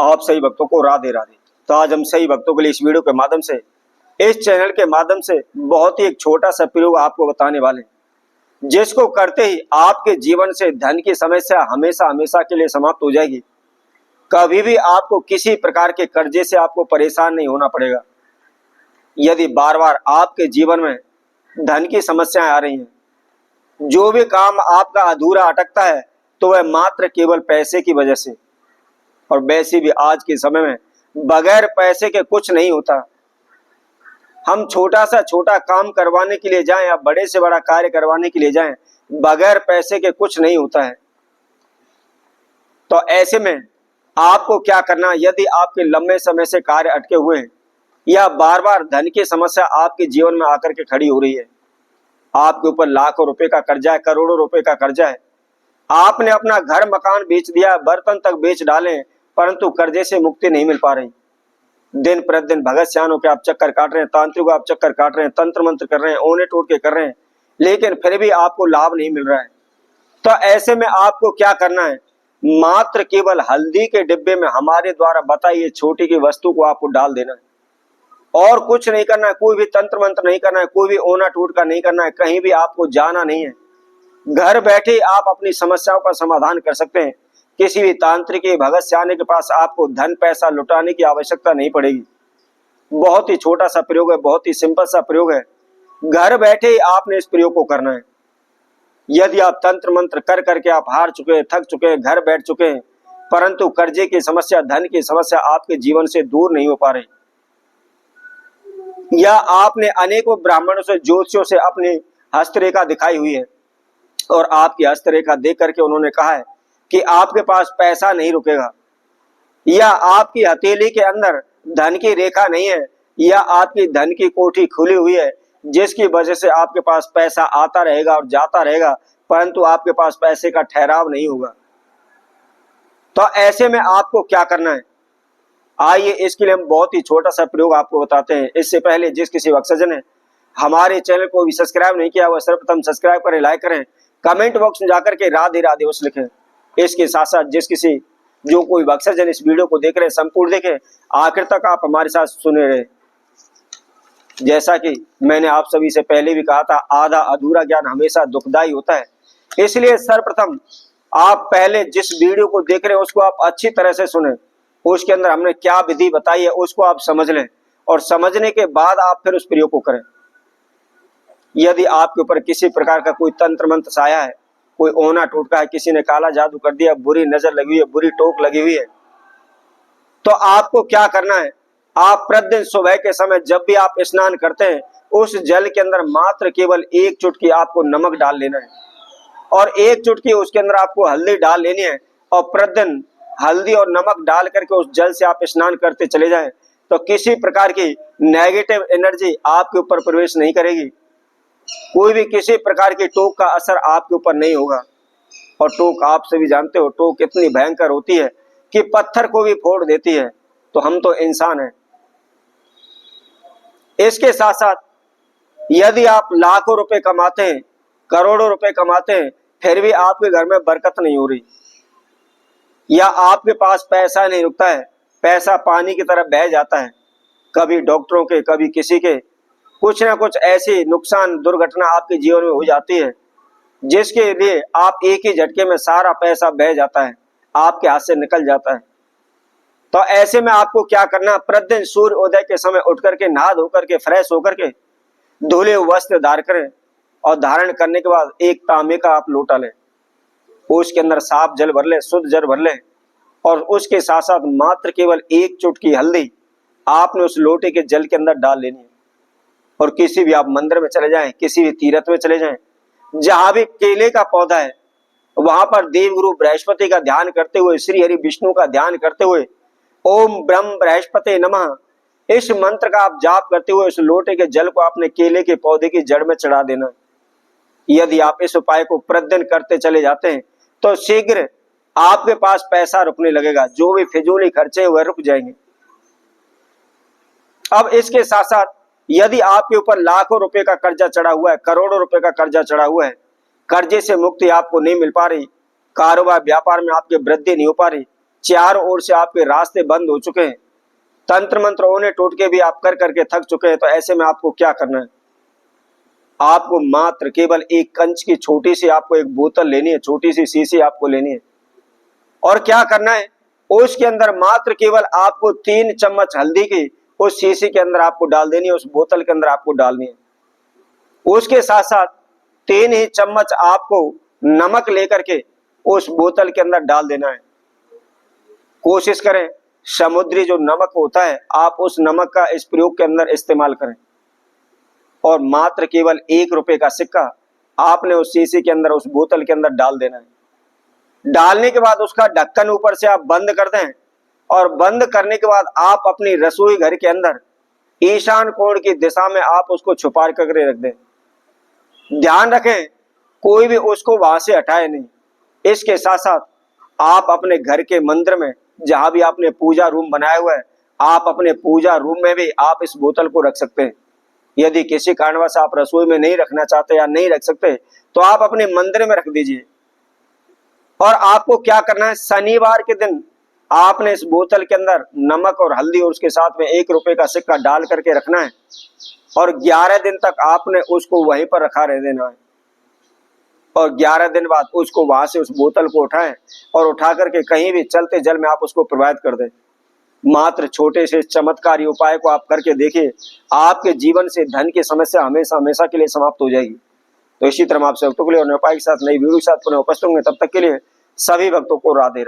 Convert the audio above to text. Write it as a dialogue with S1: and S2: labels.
S1: आप सही भक्तों को राधे राधे। तो आज हम सही भक्तों के लिए इस वीडियो के माध्यम से, इस चैनल के माध्यम से बहुत ही एक छोटा सा प्रयोग आपको बताने वाले हैं, जिसको करते ही आपके जीवन से धन की समस्या हमेशा हमेशा के लिए समाप्त हो जाएगी। कभी भी आपको किसी प्रकार के कर्जे से आपको परेशान नहीं होना पड़ेगा। यदि बार बार आपके जीवन में धन की समस्याएं आ रही हैं, जो भी काम आपका अधूरा अटकता है, तो वह मात्र केवल पैसे की वजह से, और वैसे भी आज के समय में बगैर पैसे के कुछ नहीं होता। हम छोटा सा छोटा काम करवाने के लिए जाएं या बड़े से बड़ा कार्य करवाने के लिए जाएं, बगैर पैसे के कुछ नहीं होता है। तो ऐसे में आपको क्या करना, यदि आपके लंबे समय से कार्य अटके हुए हैं या बार बार धन की समस्या आपके जीवन में आकर के खड़ी हो रही है, आपके ऊपर लाखों रुपए का कर्जा है, करोड़ों रुपए का कर्जा है, आपने अपना घर मकान बेच दिया, बर्तन तक बेच डाले, परंतु कर्जे से मुक्ति नहीं मिल पा रही। दिन प्रतिदिन भगत सियानों के आप चक्कर काट रहे हैं, तांत्रिक आप चक्कर काट रहे हैं, तंत्र मंत्र कर रहे हैं, ओने टोटके कर रहे हैं, लेकिन फिर भी आपको लाभ नहीं मिल रहा है। तो ऐसे में आपको क्या करना है, मात्र केवल हल्दी के डिब्बे में हमारे द्वारा बताई ये छोटी की वस्तु को आपको डाल देना है, और कुछ नहीं करना है। कोई भी तंत्र मंत्र नहीं करना है, कोई भी ओना टोटका नहीं करना है, कहीं भी आपको जाना नहीं है। घर बैठे आप अपनी समस्याओं का समाधान कर सकते हैं। किसी भी तांत्रिक भगत सियाने के पास आपको धन पैसा लुटाने की आवश्यकता नहीं पड़ेगी। बहुत ही छोटा सा प्रयोग है, बहुत ही सिंपल सा प्रयोग है। घर बैठे ही आपने इस प्रयोग को करना है। यदि आप तंत्र मंत्र कर करके आप हार चुके हैं, थक चुके हैं, घर बैठ चुके हैं, परंतु कर्जे की समस्या, धन की समस्या आपके जीवन से दूर नहीं हो पा रही, या आपने अनेकों ब्राह्मणों से, ज्योतिषियों से अपनी हस्तरेखा दिखाई हुई है, और आपकी हस्तरेखा देख करके उन्होंने कहा है कि आपके पास पैसा नहीं रुकेगा, या आपकी हथेली के अंदर धन की रेखा नहीं है, या आपकी धन की कोठी खुली हुई है, जिसकी वजह से आपके पास पैसा आता रहेगा और जाता रहेगा, परंतु आपके पास पैसे का ठहराव नहीं होगा। तो ऐसे में आपको क्या करना है, आइए इसके लिए हम बहुत ही छोटा सा प्रयोग आपको बताते हैं। इससे पहले जिस किसी वत्सजन ने हमारे चैनल को भी सब्सक्राइब नहीं किया, वह सर्वप्रथम सब्सक्राइब करें, लाइक करें, कमेंट बॉक्स में जाकर के राधे राधे उस लिखें। इसके साथ साथ जो कोई वत्सजन इस वीडियो को देख रहे हैं, संपूर्ण देखें, आखिर तक आप हमारे साथ सुने रहे। जैसा कि मैंने आप सभी से पहले भी कहा था, आधा अधूरा ज्ञान हमेशा दुखदाई होता है। इसलिए सर्वप्रथम आप पहले जिस वीडियो को देख रहे हैं उसको आप अच्छी तरह से सुने। उसके अंदर हमने क्या विधि बताई है उसको आप समझ लें, और समझने के बाद आप फिर उस प्रयोग को करें। यदि आपके ऊपर किसी प्रकार का कोई तंत्र मंत्र साया है, कोई ओना टोटका है, किसी ने काला जादू कर दिया, बुरी नजर लगी हुई है, बुरी टोक लगी हुई है, तो आपको क्या करना है, आप प्रतिदिन सुबह के समय जब भी आप स्नान करते हैं, उस जल के अंदर मात्र केवल एक चुटकी आपको नमक डाल लेना है, और एक चुटकी उसके अंदर आपको हल्दी डाल लेनी है, और प्रतिदिन हल्दी और नमक डाल करके उस जल से आप स्नान करते चले जाएं, तो किसी प्रकार की नेगेटिव एनर्जी आपके ऊपर प्रवेश नहीं करेगी। कोई भी किसी प्रकार की टोक का असर आपके ऊपर नहीं होगा। और टोक आप सभी जानते हो, टोक इतनी भयंकर होती है कि पत्थर को भी फोड़ देती है। तो हम तो इंसान हैं। इसके साथ साथ यदि आप लाखों रुपए कमाते हैं, करोड़ों रुपए कमाते हैं, फिर भी आपके घर में बरकत नहीं हो रही, या आपके पास पैसा नहीं रुकता है, पैसा पानी की तरह बह जाता है, कभी डॉक्टरों के, कभी किसी के, कुछ ना कुछ ऐसी नुकसान दुर्घटना आपके जीवन में हो जाती है, जिसके लिए आप एक ही झटके में सारा पैसा बह जाता है, आपके हाथ से निकल जाता है। तो ऐसे में आपको क्या करना, प्रतिदिन सूर्य उदय के समय उठ करके, नहा धो करके, फ्रेश होकर के, धुले वस्त्र धारण करें, और धारण करने के बाद एक तांबे का आप लोटा लें, उसके अंदर साफ जल भर लें, शुद्ध जल भर लें, और उसके साथ साथ मात्र केवल एक चुटकी हल्दी आपने उस लोटे के जल के अंदर डाल लेनी है। और किसी भी आप मंदिर में चले जाएं, किसी भी तीर्थ में चले जाएं, जहां भी केले का पौधा है, वहां पर देवगुरु बृहस्पति का ध्यान करते हुए, श्री हरि विष्णु का ध्यान करते हुए, ओम ब्रह्म बृहस्पति नमः, इस मंत्र का आप जाप करते हुए उस लोटे के जल को आपने केले के पौधे की जड़ में चढ़ा देना। यदि आप इस उपाय को प्रतिदिन करते चले जाते हैं, तो शीघ्र आपके पास पैसा रुकने लगेगा, जो भी फिजूली खर्चे वह रुक जाएंगे। अब इसके साथ साथ यदि आपके ऊपर लाखों रुपए का कर्जा चढ़ा हुआ है, करोड़ों रुपए का कर्जा चढ़ा हुआ है, कर्जे से मुक्ति आपको नहीं मिल पा रही, कारोबार व्यापार में आपकी वृद्धि नहीं हो पा रही, चारों ओर से आपके रास्ते बंद हो चुके हैं, तंत्र मंत्र ओने टोटके भी आप कर करके थक चुके हैं, तो ऐसे में आपको क्या करना है? आपको मात्र केवल एक कंच की छोटी सी आपको एक बोतल लेनी है, छोटी सी शीशी आपको लेनी है, और क्या करना है, उसके अंदर मात्र केवल आपको 3 चम्मच हल्दी की उस शीशी के अंदर आपको डाल देनी है, उस बोतल के अंदर आपको डालनी है। उसके साथ साथ 3 ही चम्मच आपको नमक लेकर के उस बोतल के अंदर डाल देना है। कोशिश करें समुद्री जो नमक होता है आप उस नमक का इस प्रयोग के अंदर इस्तेमाल करें, और मात्र केवल 1 रुपए का सिक्का आपने उस शीशी के अंदर उस बोतल के अंदर डाल देना है। डालने के बाद उसका ढक्कन ऊपर से आप बंद कर दें, और बंद करने के बाद आप अपनी रसोई घर के अंदर ईशान कोण की दिशा में आप उसको छुपा करके रख दें। ध्यान रखें कोई भी उसको वहां से हटाए नहीं। इसके साथ साथ आप अपने घर के मंदिर में जहां भी आपने पूजा रूम बनाया हुआ है, आप अपने पूजा रूम में भी आप इस बोतल को रख सकते हैं। यदि किसी कारणवश आप रसोई में नहीं रखना चाहते या नहीं रख सकते, तो आप अपने मंदिर में रख दीजिए। और आपको क्या करना है, शनिवार के दिन आपने इस बोतल के अंदर नमक और हल्दी और उसके साथ में 1 रुपए का सिक्का डाल करके रखना है, और 11 दिन तक आपने उसको वहीं पर रखा रह देना है। और 11 दिन बाद उसको वहां से उस बोतल को उठाएं और उठा करके कहीं भी चलते जल में आप उसको प्रवाहित कर दें। मात्र छोटे से चमत्कारी उपाय को आप करके देखिए, आपके जीवन से धन की समस्या हमेशा हमेशा के लिए समाप्त हो जाएगी। तो इसी तरह हम आपसे भक्तों के लिए और उपाय के साथ नई वीडियो के साथ पुनः उपस्थित होंगे। तब तक के लिए सभी भक्तों को राधे राधे।